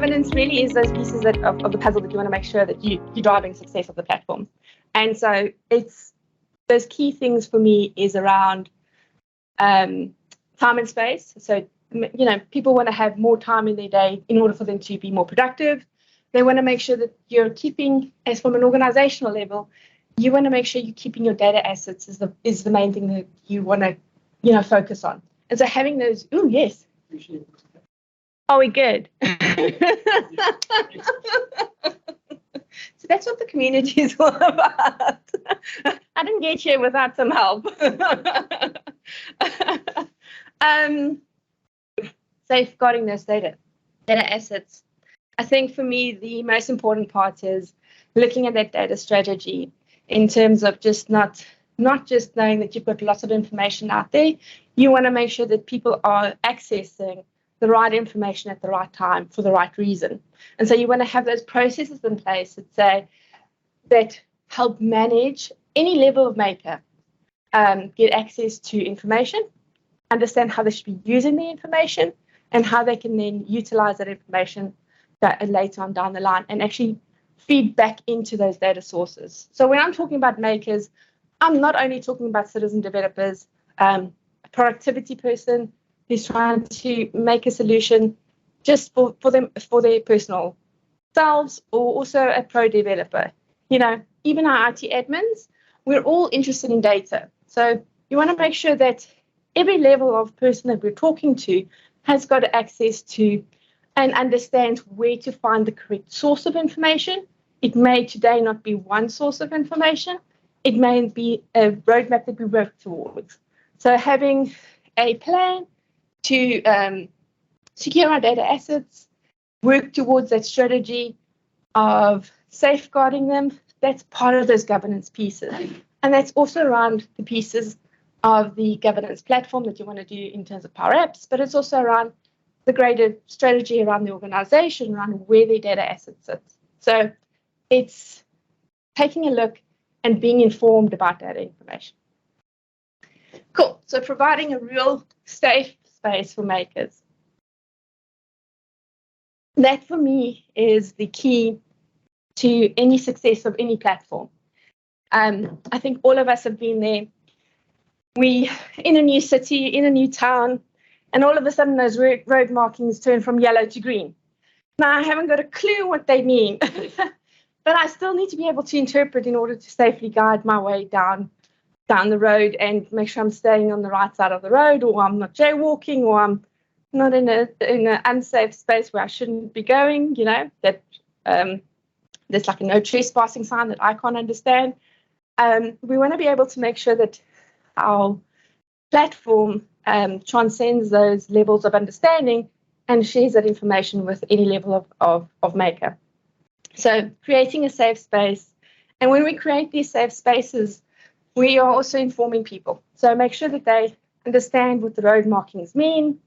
governance really is those pieces of the puzzle that you want to make sure that you're driving success of the platform. And so it's those key things for me is around time and space. So, people want to have more time in their day in order for them to be more productive. They want to make sure that you're keeping, as from an organizational level, you want to make sure you're keeping your data assets is the main thing that you want to, focus on. And so having those, yes. Are we good? So that's what the community is all about. I didn't get here without some help. Safeguarding those data assets. I think for me, the most important part is looking at that data strategy in terms of just not just knowing that you've got lots of information out there. You want to make sure that people are accessing the right information at the right time for the right reason. And so you want to have those processes in place that help manage any level of maker, get access to information, understand how they should be using the information, and how they can then utilize that information later on down the line and actually feed back into those data sources. So when I'm talking about makers, I'm not only talking about citizen developers, a productivity person who's trying to make a solution just for their personal selves, or also a pro developer. Even our IT admins, we're all interested in data. So you want to make sure that every level of person that we're talking to has got access to and understands where to find the correct source of information. It may today not be one source of information. It may be a roadmap that we work towards. So having a plan to secure our data assets, work towards that strategy of safeguarding them, that's part of those governance pieces. And that's also around the pieces of the governance platform that you want to do in terms of Power Apps, but it's also around the greater strategy around the organization, around where their data assets sit. So it's taking a look and being informed about data information. Cool. So providing a real safe space for makers. That for me is the key to any success of any platform. I think all of us have been there. We in a new city, in a new town, and all of a sudden those road markings turn from yellow to green. Now I haven't got a clue what they mean, but I still need to be able to interpret in order to safely guide my way down the road and make sure I'm staying on the right side of the road, or I'm not jaywalking, or I'm not in an unsafe space where I shouldn't be going. That there's like a no trespassing sign that I can't understand. We want to be able to make sure that our platform transcends those levels of understanding and shares that information with any level of maker. So creating a safe space. And when we create these safe spaces, we are also informing people. So make sure that they understand what the road markings mean,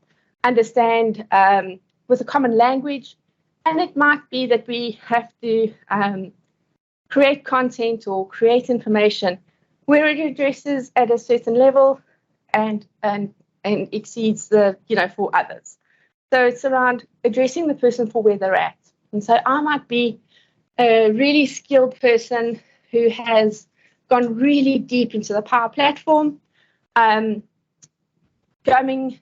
understand with a common language. And it might be that we have to create content or create information where it addresses at a certain level and exceeds the, for others. So it's around addressing the person for where they're at. And so I might be a really skilled person who has gone really deep into the Power Platform, coming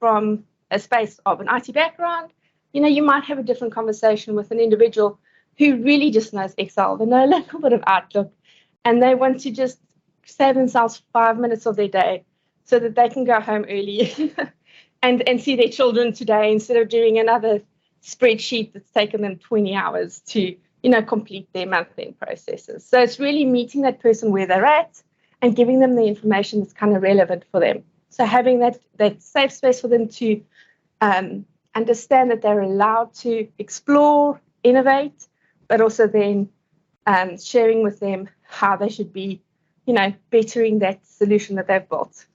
from a space of an IT background. You might have a different conversation with an individual who really just knows Excel. They know a little bit of Outlook, and they want to just save themselves 5 minutes of their day so that they can go home early and see their children today instead of doing another spreadsheet that's taken them 20 hours to complete their month-end processes. So it's really meeting that person where they're at and giving them the information that's kind of relevant for them. So having that safe space for them to understand that they're allowed to explore, innovate, but also then sharing with them how they should be, bettering that solution that they've built.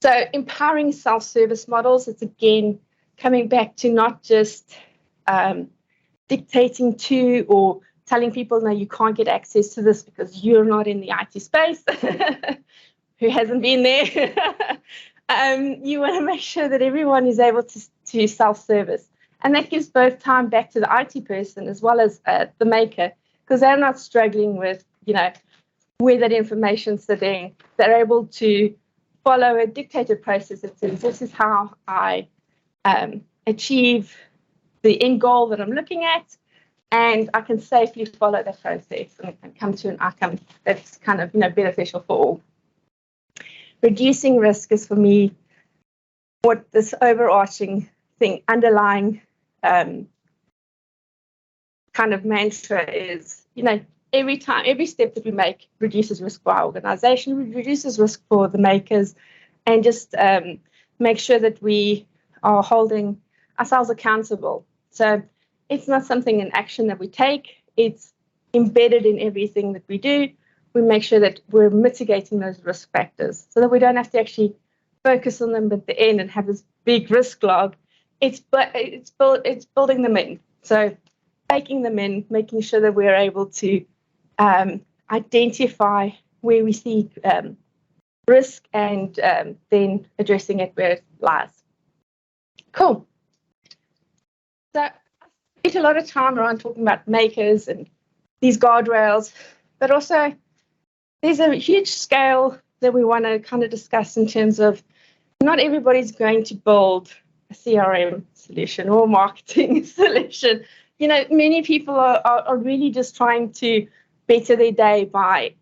So empowering self-service models, it's again coming back to not just dictating to or telling people, no, you can't get access to this because you're not in the IT space, who hasn't been there. You want to make sure that everyone is able to self-service And that gives both time back to the IT person as well as the maker, because they're not struggling with, where that information's sitting. They're able to follow a dictated process that says, this is how I achieve the end goal that I'm looking at, and I can safely follow that process and come to an outcome that's kind of, beneficial for all. Reducing risk is, for me, what this overarching thing, underlying kind of mantra is. Every step that we make reduces risk for our organization, reduces risk for the makers, and just make sure that we are holding ourselves accountable. So it's not something in action that we take, it's embedded in everything that we do. We make sure that we're mitigating those risk factors so that we don't have to actually focus on them at the end and have this big risk log. It's building them in. So taking them in, making sure that we're able to identify where we see risk and then addressing it where it lies. Cool. So I spent a lot of time around talking about makers and these guardrails, but also there's a huge scale that we want to kind of discuss in terms of not everybody's going to build a CRM solution or marketing solution. Many people are really just trying to better their day by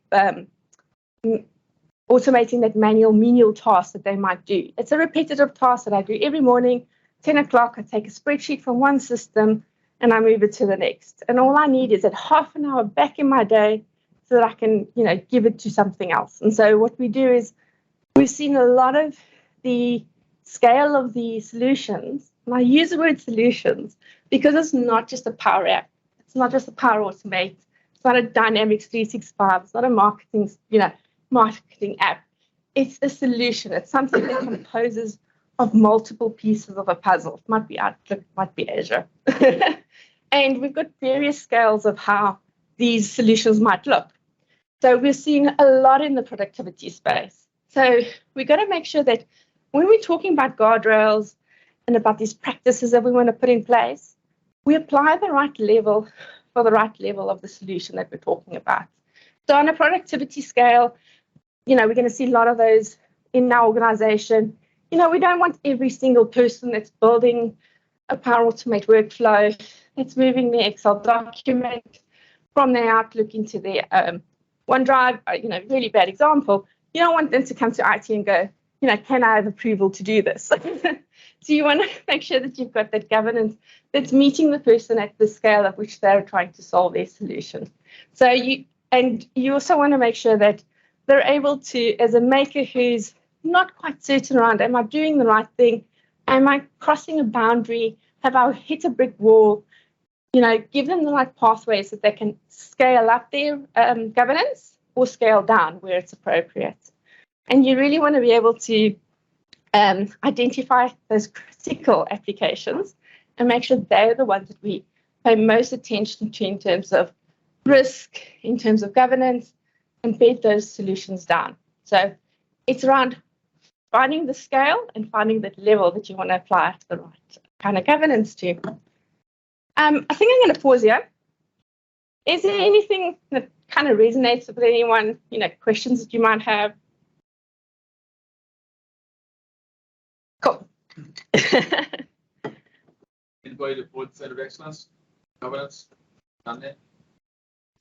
automating that menial task that they might do. It's a repetitive task that I do every morning, 10 o'clock. I take a spreadsheet from one system and I move it to the next. And all I need is that half an hour back in my day so that I can, give it to something else. And so what we do is we've seen a lot of the scale of the solutions. And I use the word solutions because it's not just a Power App. It's not just a Power Automate. It's not a Dynamics 365. It's not a marketing app. It's a solution. It's something that composes of multiple pieces of a puzzle. It might be Outlook, it might be Azure. And we've got various scales of how these solutions might look. So we're seeing a lot in the productivity space. So we've got to make sure that when we're talking about guardrails and about these practices that we want to put in place, we apply the right level for the right level of the solution that we're talking about. So on a productivity scale, we're going to see a lot of those in our organization. We don't want every single person that's building a Power Automate workflow, that's moving their Excel document from their Outlook into their OneDrive, really bad example. You don't want them to come to IT and go, can I have approval to do this? So you want to make sure that you've got that governance that's meeting the person at the scale at which they're trying to solve their solution. So you also want to make sure that they're able to, as a maker who's not quite certain around, am I doing the right thing? Am I crossing a boundary? Have I hit a brick wall? Give them the right pathways so that they can scale up their governance or scale down where it's appropriate. And you really want to be able to identify those critical applications and make sure they're the ones that we pay most attention to in terms of risk, in terms of governance, and bed those solutions down. So it's around finding the scale and finding that level that you want to apply the right kind of governance to. I think I'm going to pause here. Is there anything that kind of resonates with anyone, questions that you might have? Cool. Anybody deployed the Center of Excellence? Governance? Done that?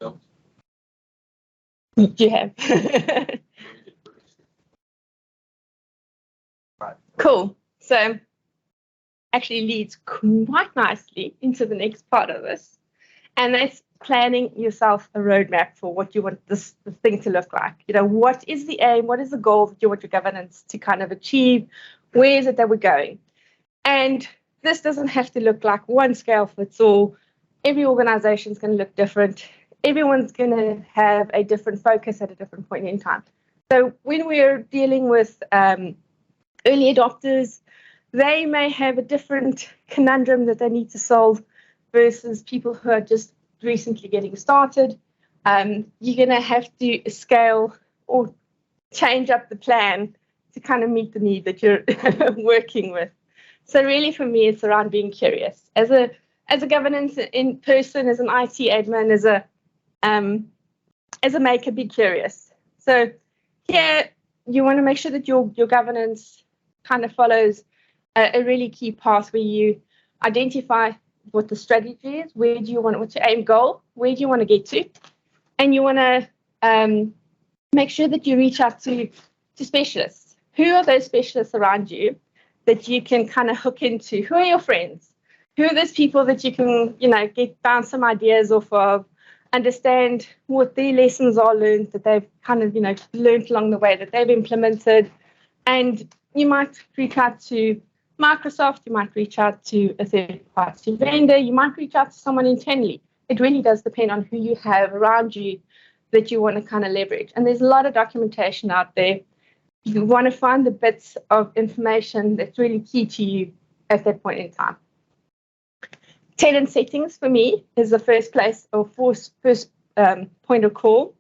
No. You have. Right. Cool. So actually leads quite nicely into the next part of this. And that's planning yourself a roadmap for what you want the thing to look like. What is the aim? What is the goal that you want your governance to kind of achieve? Where is it that we're going? And this doesn't have to look like one scale fits all. Every organization is going to look different. Everyone's going to have a different focus at a different point in time. So when we're dealing with early adopters, they may have a different conundrum that they need to solve versus people who are just recently getting started. You're going to have to scale or change up the plan to kind of meet the need that you're working with. So really for me, it's around being curious. As a governance in person, as an IT admin, as a maker, be curious. So here you want to make sure that your governance kind of follows a really key path where you identify what the strategy is, where do you want, what's your aim goal, where do you want to get to, and you want to make sure that you reach out to specialists. Who are those specialists around you that you can kind of hook into? Who are your friends? Who are those people that you can, bounce some ideas off of, understand what their lessons are learned, that they've kind of, learned along the way, that they've implemented. And you might reach out to Microsoft, you might reach out to a third-party vendor, you might reach out to someone internally. It really does depend on who you have around you that you want to kind of leverage. And there's a lot of documentation out there. You want to find the bits of information that's really key to you at that point in time. Tenant settings for me is the first place or first point of call.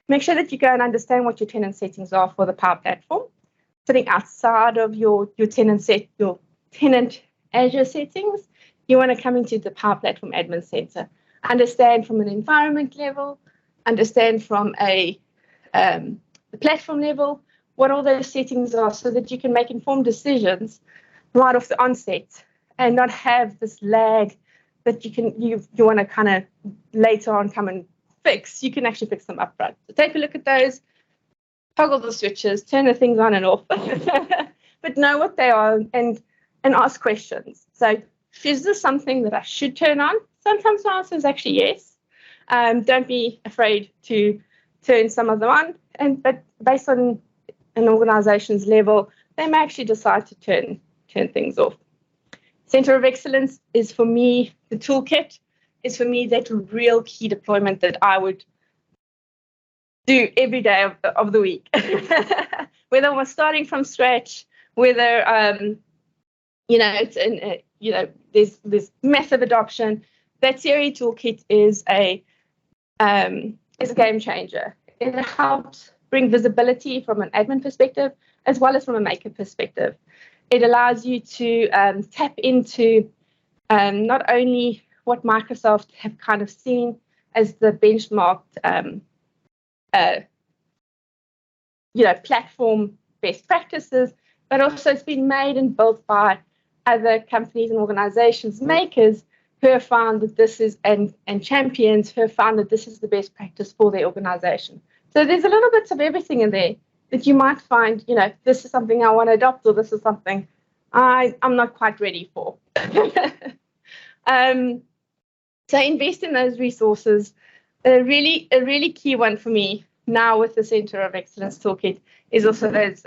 Make sure that you go and understand what your tenant settings are for the Power Platform. Sitting outside of your tenant Azure settings, you want to come into the Power Platform Admin Center. Understand from an environment level, understand from the platform level what all those settings are, so that you can make informed decisions right off the onset and not have this lag that you want to kind of later on come and fix. You can actually fix them up front. So take a look at those, toggle the switches, turn the things on and off, but know what they are and ask questions. So is this something that I should turn on? Sometimes the answer is actually yes. Don't be afraid to turn some of them on, but based on an organization's level, they may actually decide to turn things off. Center of Excellence is for me, the toolkit is for me that real key deployment that I would do every day of the week. Whether we're starting from scratch, whether there's massive adoption, that CRE toolkit is a game changer. It helps bring visibility from an admin perspective as well as from a maker perspective. It allows you to tap into not only what Microsoft have kind of seen as the benchmarked platform best practices, but also it's been made and built by other companies and organizations, makers who have found that this is, and champions who have found that this is the best practice for their organization. So there's a little bit of everything in there that you might find, this is something I want to adopt, or this is something I'm not quite ready for. So invest in those resources. A really key one for me now with the Center of Excellence Toolkit is also those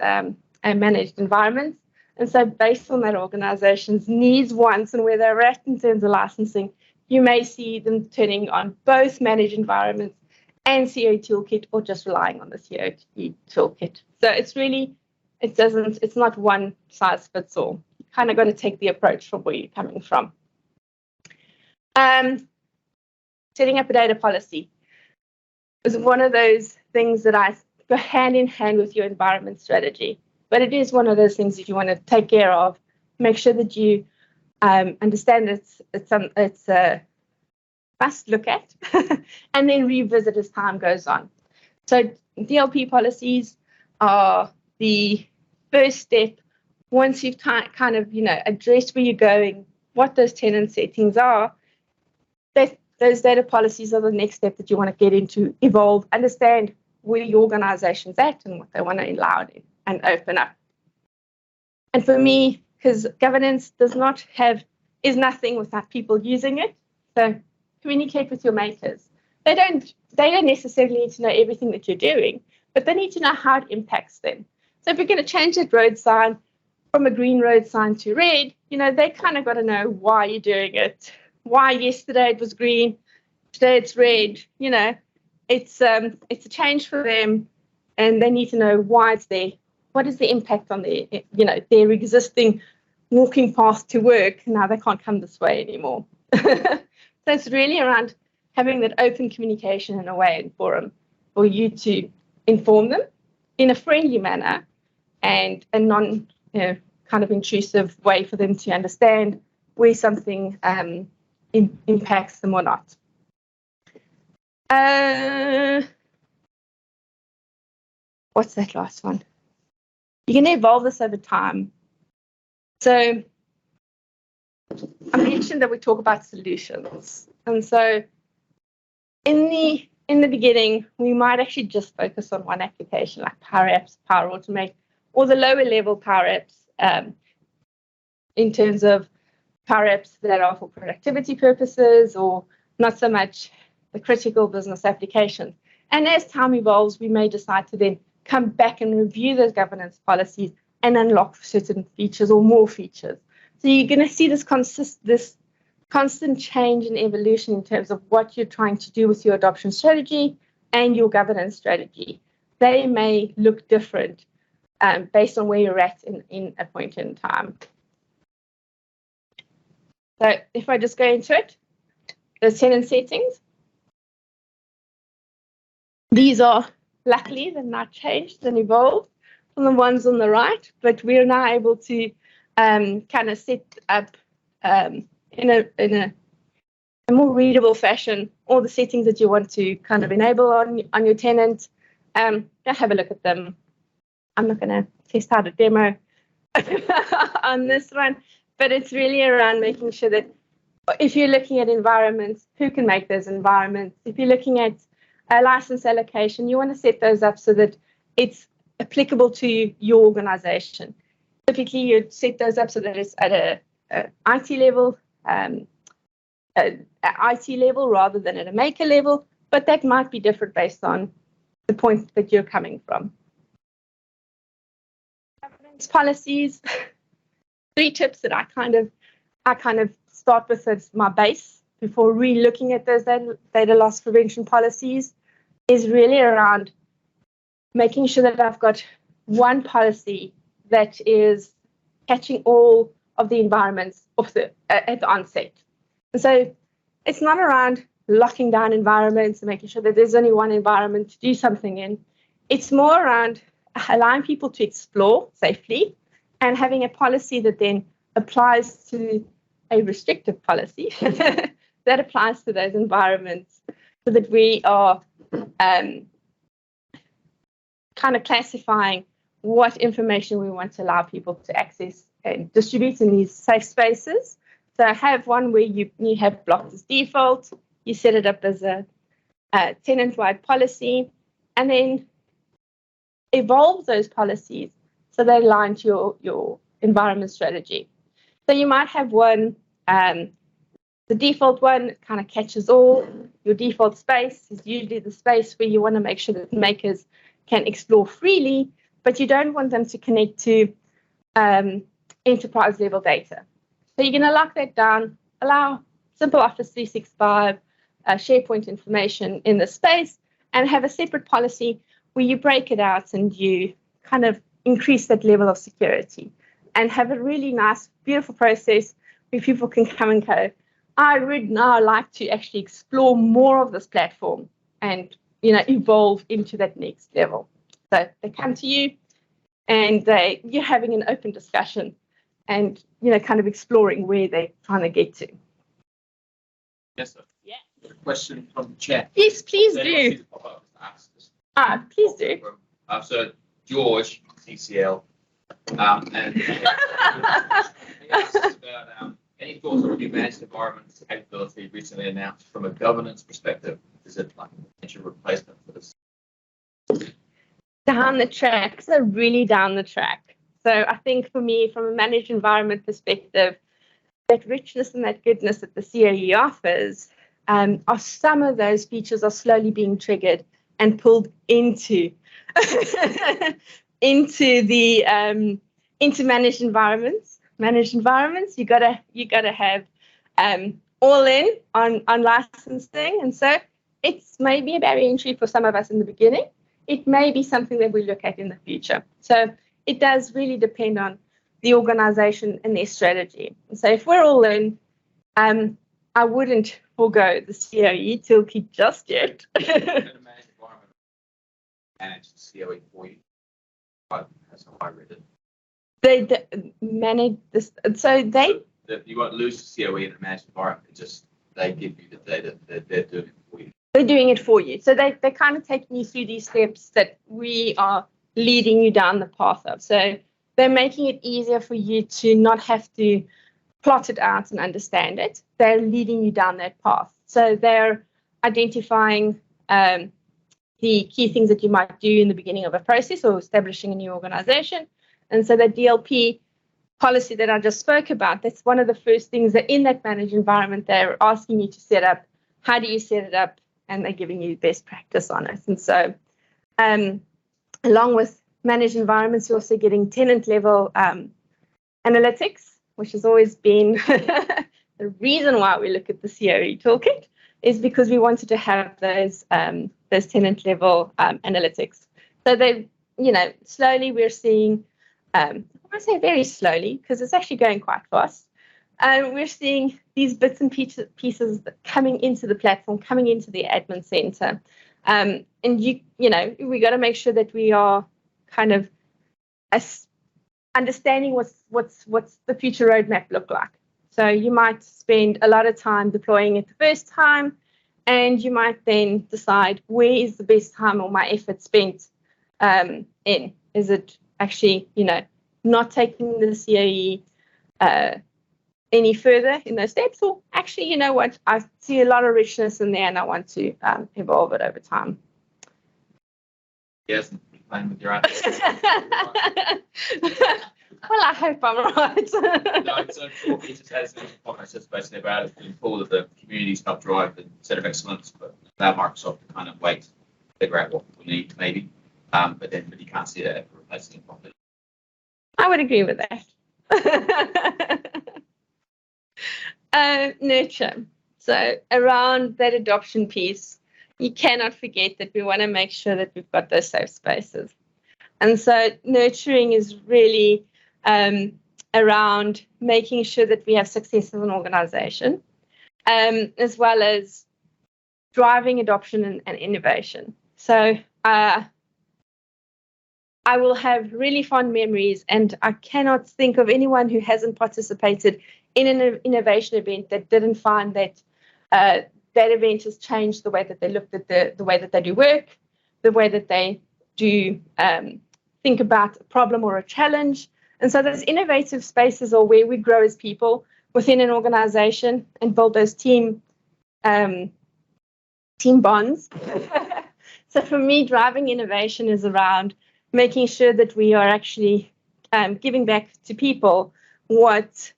managed environments. And so based on that organization's needs, wants, and where they're at in terms of licensing, you may see them turning on both managed environments and COE Toolkit, or just relying on the COE Toolkit. So it's not one size fits all. You kind of got to take the approach from where you're coming from. Setting up a data policy is one of those things that I go hand in hand with your environment strategy. But it is one of those things that you want to take care of. Make sure that you understand it's a must look at, and then revisit as time goes on. So DLP policies are the first step. Once you've kind of addressed where you're going, what those tenant settings are, those data policies are the next step that you want to get into, evolve, understand where your organization's at and what they want to allow and open up. And for me, because governance is nothing without people using it. So communicate with your makers. They don't necessarily need to know everything that you're doing, but they need to know how it impacts them. So if you're going to change that road sign from a green road sign to red, they kind of got to know why you're doing it. Why yesterday it was green, today it's red. It's a change for them, and they need to know why it's there. What is the impact on their existing walking path to work? Now they can't come this way anymore. So it's really around having that open communication in a way and forum for you to inform them in a friendly manner and a non kind of intrusive way for them to understand where something impacts them or not. What's that last one? You're going to evolve this over time. So I mentioned that we talk about solutions. And so in the beginning, we might actually just focus on one application like Power Apps, Power Automate, or the lower level Power Apps in terms of Power Apps that are for productivity purposes or not so much the critical business applications. And as time evolves, we may decide to then come back and review those governance policies and unlock certain features or more features. So you're going to see this constant change and evolution in terms of what you're trying to do with your adoption strategy and your governance strategy. They may look different based on where you're at in a point in time. So if I just go into it, the tenant settings. These are, luckily, they've not changed and evolved from the ones on the right, but we're now able to kind of set up in a more readable fashion all the settings that you want to kind of enable on your tenant. Go have a look at them. I'm not going to test out a demo on this one, but it's really around making sure that if you're looking at environments, who can make those environments? If you're looking at a license allocation, you want to set those up so that it's applicable to your organization. Typically, you'd set those up so that it's at a IT level, IT level rather than at a maker level, but that might be different based on the point that you're coming from. Governance policies, 3 tips that I kind of start with as my base before re-looking at those data loss prevention policies is really around making sure that I've got one policy that is catching all of the environments at the onset. And so it's not around locking down environments and making sure that there's only one environment to do something in. It's more around allowing people to explore safely and having a policy that then applies to a restrictive policy that applies to those environments so that we are kind of classifying what information we want to allow people to access and distribute in these safe spaces. So I have one where you have blocked as default, you set it up as a tenant-wide policy, and then evolve those policies so they align to your environment strategy. So you might have one, the default one kind of catches all. Your default space is usually the space where you want to make sure that makers can explore freely, but you don't want them to connect to enterprise level data. So you're going to lock that down, allow simple Office 365 SharePoint information in the space, and have a separate policy where you break it out and you kind of increase that level of security and have a really nice, beautiful process where people can come and go, I would now like to actually explore more of this platform and evolve into that next level. So they come to you and you're having an open discussion and kind of exploring where they're trying to get to. Yes, sir. Yeah. A question from the chat. Yes, please do. Please do. So George, CCL, and he asks about any thoughts on the new managed environments capability recently announced from a governance perspective? Is it like a potential replacement for this? Down the track, so really down the track. So I think for me, from a managed environment perspective, that richness and that goodness that the CAE offers, are some of those features are slowly being triggered and pulled into into managed environments. Managed environments, you gotta have all in on licensing, and so it's maybe a barrier entry for some of us in the beginning. It may be something that we look at in the future. So it does really depend on the organization and their strategy. And so if we're all in, I wouldn't forego the COE toolkit just yet. Manage the COE for you. That's how I read it. They manage this, so they. You won't lose the COE in a managed environment. It's just they give you the data. They're doing it for you. They're doing it for you. So they're kind of taking you through these steps that we are leading you down the path of. So they're making it easier for you to not have to plot it out and understand it. They're leading you down that path. So they're identifying the key things that you might do in the beginning of a process or establishing a new organization. And so the DLP policy that I just spoke about, that's one of the first things that in that managed environment, they're asking you to set up. How do you set it up? And they're giving you best practice on it. And so along with managed environments, you're also getting tenant level analytics, which has always been the reason why we look at the COE toolkit, is because we wanted to have those tenant level analytics. So they, slowly we're seeing, I want to say very slowly, because it's actually going quite fast. We're seeing these bits and pieces coming into the platform, coming into the admin center. And we got to make sure that we are kind of understanding what's the future roadmap look like. So you might spend a lot of time deploying it the first time, and you might then decide where is the best time or my effort spent in. Is it actually, not taking the COE any further in those steps, or actually, you know what, I see a lot of richness in there and I want to evolve it over time. Yes, playing with your answers. Well, I hope I'm right. No, so what we just had is just basically about it being full of the communities help drive the set of excellence, but allow Microsoft to kind of wait, figure out what we need maybe, but you can't see that replacing it properly. I would agree with that. Nurture. So around that adoption piece, you cannot forget that we want to make sure that we've got those safe spaces. And so nurturing is really around making sure that we have success as an organization, as well as driving adoption and innovation. So I will have really fond memories, and I cannot think of anyone who hasn't participated in an innovation event that didn't find that that event has changed the way that they looked at the way that they do work, the way that they do think about a problem or a challenge. And so those innovative spaces are where we grow as people within an organization and build those team bonds. So for me, driving innovation is around making sure that we are actually giving back to people what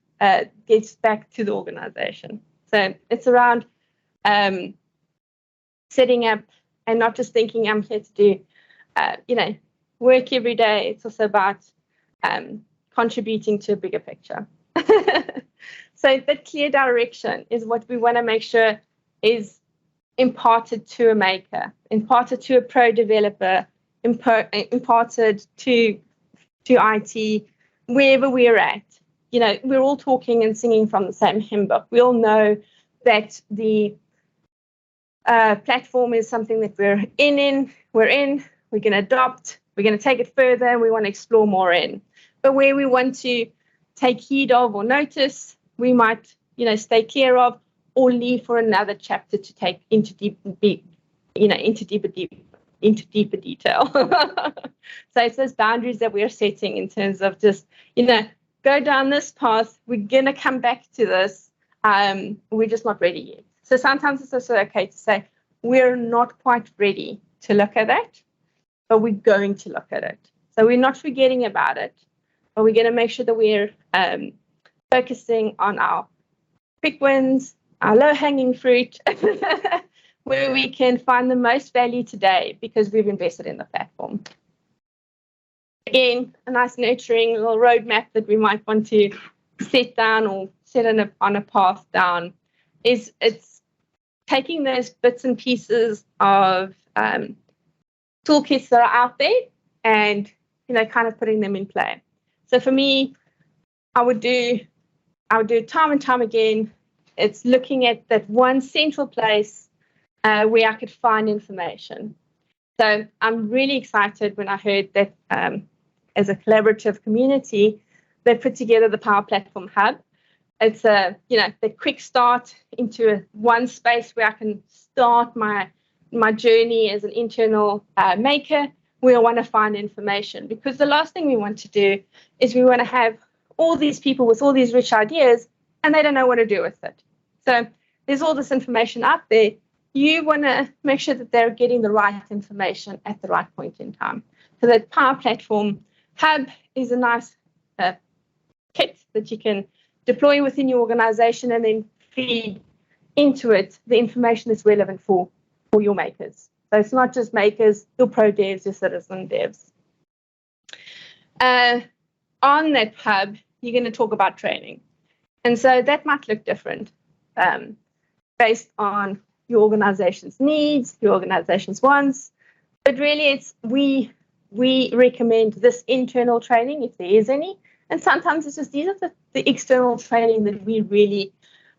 gets back to the organization. So it's around setting up and not just thinking I'm here to do, work every day. It's also about contributing to a bigger picture. So that clear direction is what we want to make sure is imparted to a maker, imparted to a pro developer, imparted to IT, wherever we're at. We're all talking and singing from the same hymn book. We all know that the platform is something that we're in, we're going to adopt, we're going to take it further, and we want to explore more in. But where we want to take heed of or notice, we might, stay clear of or leave for another chapter to take into deeper detail. So it's those boundaries that we're setting in terms of just, go down this path. We're going to come back to this. We're just not ready yet. So sometimes it's also okay to say, we're not quite ready to look at that, but we're going to look at it. So we're not forgetting about it, but we're going to make sure that we're focusing on our quick wins, our low-hanging fruit, where we can find the most value today because we've invested in the platform. Again, a nice nurturing little roadmap that we might want to set down or set on a path down is it's taking those bits and pieces of toolkits that are out there and, kind of putting them in play. So for me, I would do it time and time again. It's looking at that one central place where I could find information. So I'm really excited when I heard that as a collaborative community they put together the Power Platform Hub. It's a, the quick start into one space where I can start my journey as an internal maker. We want to find information, because the last thing we want to do is we want to have all these people with all these rich ideas and they don't know what to do with it. So there's all this information out there. You want to make sure that they're getting the right information at the right point in time. So that Power Platform Hub is a nice kit that you can deploy within your organization and then feed into it the information that's relevant for your makers. So it's not just makers, your pro devs, your citizen devs. On that hub, you're going to talk about training. And so that might look different based on your organization's needs, your organization's wants. But really, it's we recommend this internal training if there is any. And sometimes it's just these are the external training that we really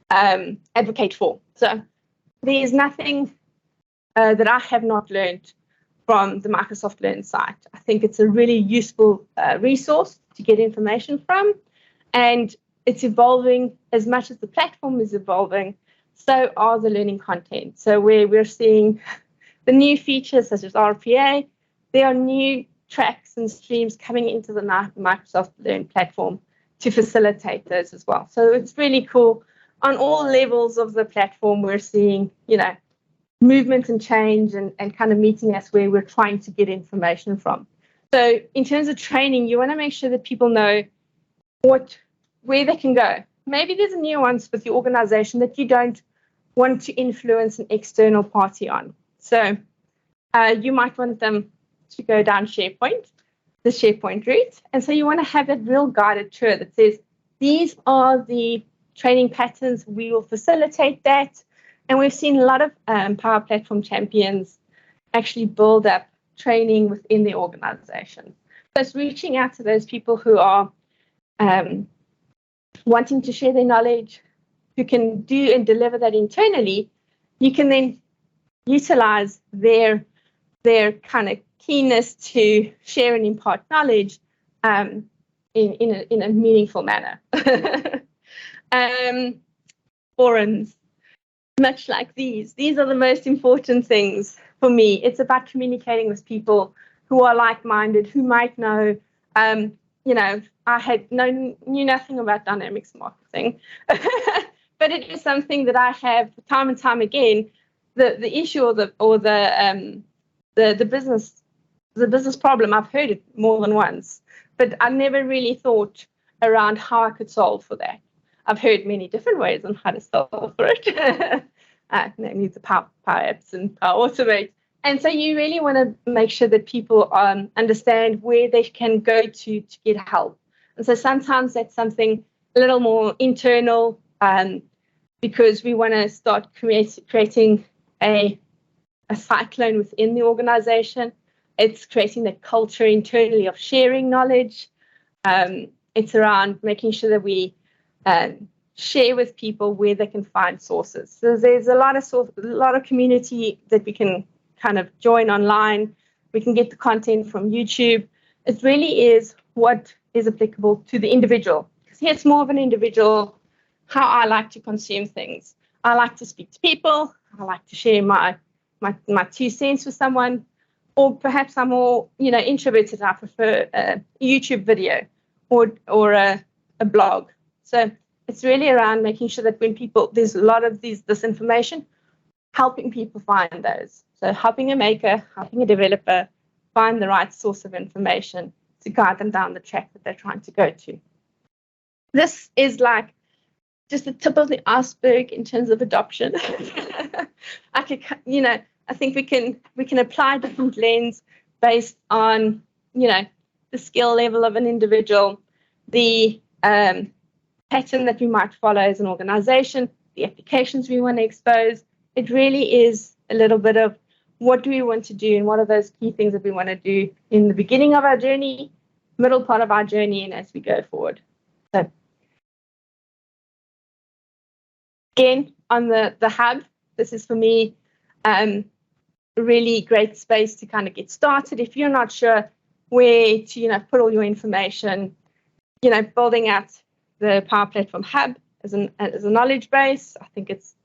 advocate for. So there's nothing that I have not learned from the Microsoft Learn site. I think it's a really useful resource to get information from, and it's evolving as much as the platform is evolving. So are the learning content. So where we're seeing the new features such as RPA, there are new tracks and streams coming into the Microsoft Learn platform to facilitate those as well. So it's really cool. On all levels of the platform, we're seeing, movement and change and kind of meeting us where we're trying to get information from. So in terms of training, you want to make sure that people know where they can go. Maybe there's a nuance with your organization that you don't want to influence an external party on. So you might want them to go down SharePoint, the SharePoint route. And so you want to have that real guided tour that says, these are the training patterns, we will facilitate that. And we've seen a lot of Power Platform champions actually build up training within the organization. So it's reaching out to those people who are wanting to share their knowledge, who can do and deliver that internally. You can then utilize their kind of keenness to share and impart knowledge in a meaningful manner. Forums, much like these are the most important things for me. It's about communicating with people who are like-minded, who might know. I knew nothing about dynamics marketing, but it is something that I have time and time again. The issue or the business problem, I've heard it more than once, but I never really thought around how I could solve for that. I've heard many different ways on how to solve for it, namely the Power Apps and Power Automate. And so you really want to make sure that people understand where they can go to get help. And so sometimes that's something a little more internal, because we want to start creating a cyclone within the organization. It's creating that culture internally of sharing knowledge. It's around making sure that we share with people where they can find sources. So there's a lot of community that we can kind of join online. We can get the content from YouTube. It really is what is applicable to the individual. Because here it's more of an individual, how I like to consume things. I like to speak to people. I like to share my 2 cents with someone. Or perhaps I'm more, introverted. I prefer a YouTube video or a blog. So it's really around making sure that when there's a lot of this information, helping people find those. So helping a maker, helping a developer find the right source of information to guide them down the track that they're trying to go to. This is like just the tip of the iceberg in terms of adoption. I think we can apply different lens based on, the skill level of an individual, the pattern that we might follow as an organization, the applications we want to expose. It really is a little bit of what do we want to do and what are those key things that we want to do in the beginning of our journey, middle part of our journey, and as we go forward. So again, on the hub, this is for me a really great space to kind of get started. If you're not sure where to put all your information, building out the Power Platform Hub as a knowledge base. I think it's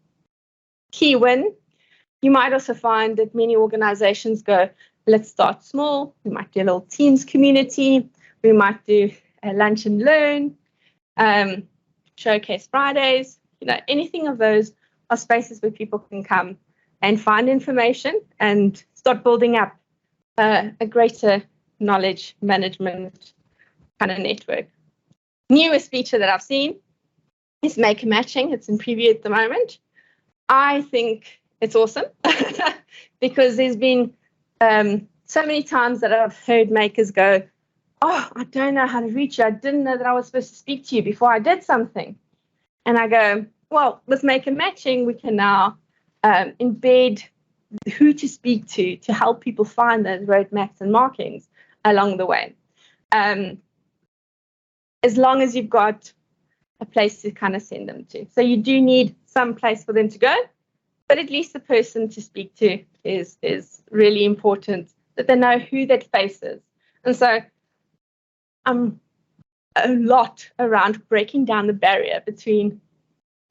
key win. You might also find that many organizations go, let's start small. We might do a little Teams community. We might do a lunch and learn, showcase Fridays. Anything of those are spaces where people can come and find information and start building up a greater knowledge management kind of network. Newest feature that I've seen is maker matching. It's in preview at the moment. I think it's awesome because there's been so many times that I've heard makers go, oh, I don't know how to reach you. I didn't know that I was supposed to speak to you before I did something. And I go, well, with maker matching, we can now embed who to speak to help people find those roadmaps and markings along the way. As long as you've got a place to kind of send them to. So you do need some place for them to go, but at least the person to speak to is really important, that they know who that face is. And so I'm a lot around breaking down the barrier between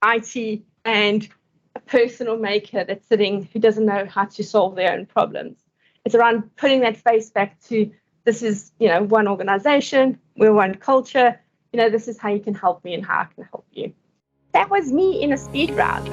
IT and a person or maker that's sitting who doesn't know how to solve their own problems. It's around putting that face back to, this is, one organization, we're one culture, this is how you can help me and how I can help you. That was me in a speed round.